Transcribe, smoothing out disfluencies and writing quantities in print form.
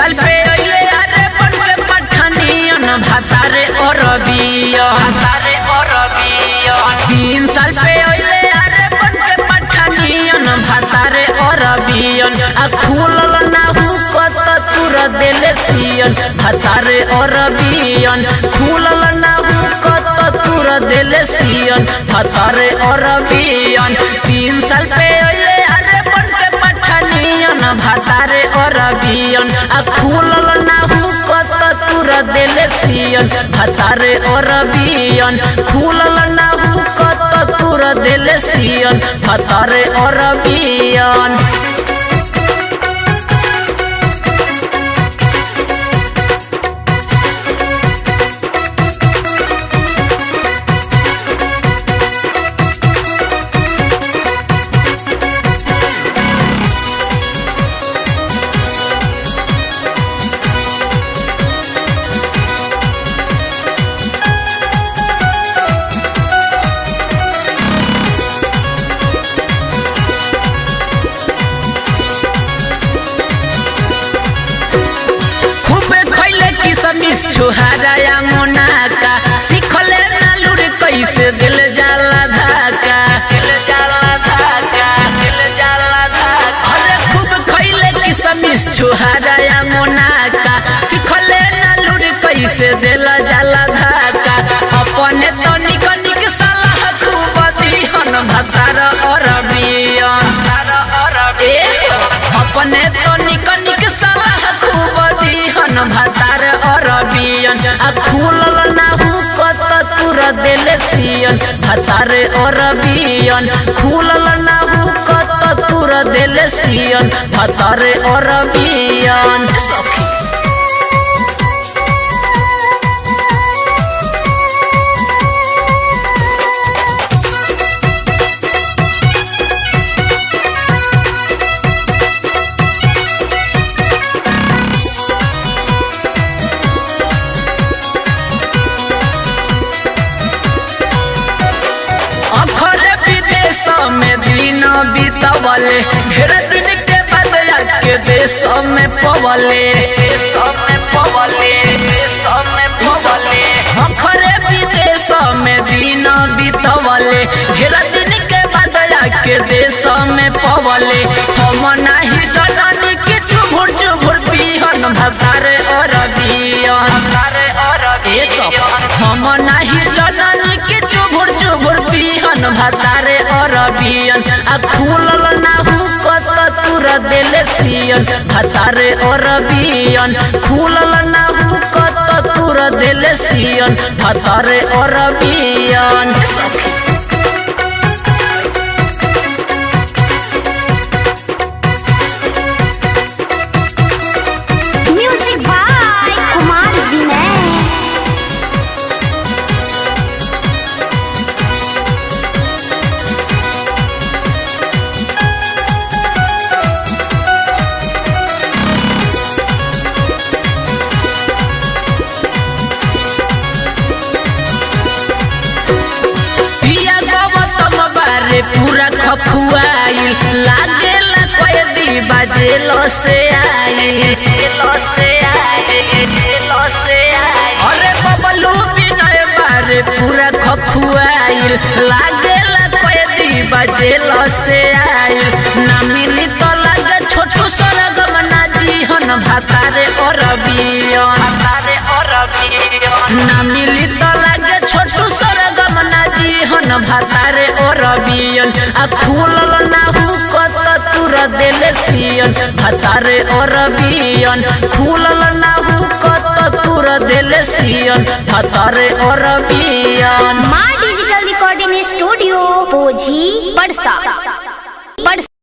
साल पे अइले अरे बन के पठानियन भातारे अरबियन 3 साल पे अइले अरे बन के पठानियन भातारे अरबियन आ खुलल ना हुकत तुर देले सियन भातारे अरबियन खुलल ना हुकत तुर देले सियन भातारे अरबियन 3 साल पे अइले अरे बन के पठानियन भातारे अरबियन आ खुलल ना हुकत तुर देले सियन भातारे अरबियन खुलल ना हुकत तुर देले सियन भातारे अरबियन। समिस छुहाराया मोनाका सिखले ना लुर कैसे दिल जाला धाका अरे खूब खैले कि समिस छुहाराया मोनाका सिखले ना लुर कैसे दिल जाला धाका अपने तो निक निक सलाह खूब दिहन भातार अरबियन अपने तो निक निक सलाह खूब दिहन भातार अरबियन आ खुलल ना हुकत तुर देले सियन भातारे अरबियन खुलल ना हुकत तुर देले सियन भातारे अरबियन। में दिन बीतवले ढेर दिन के बाद के देश में पवले अखरे विदेश में दिन बीतवले ढेर दिन के बाद के देश में पवले हम नहीं जननी के चुभुर चुभुर पिहन भातारे अरबियन हम नहीं जननी के चुभुर चुभुर पिहन भातारे अरबियन आ खुलल ना हुकत तुर देले सियन भातारे अरबियन खुलल ना हुकत तुर देले सियन भातारे अरबियन। पूरा खखुआइल लागेला कैदी बाजेलो से आई अरे बबलू बिनय बारे पूरा खखुआइल लागेला कैदी बाजेलो से आई ना मिली तो लागे छोटू सरगम ना जीहन भातारे अरबियन ना मिली तो लागे छोटू सरगम ना जीहन भातारे अरबियन आ खुलल ना हुकत तुर देले सियन भातारे अरबियन खुलल ना हुकत तुर देले सियन भातारे अरबियन। माँ डिजिटल रिकॉर्डिंग स्टूडियो पोझी पड़सा।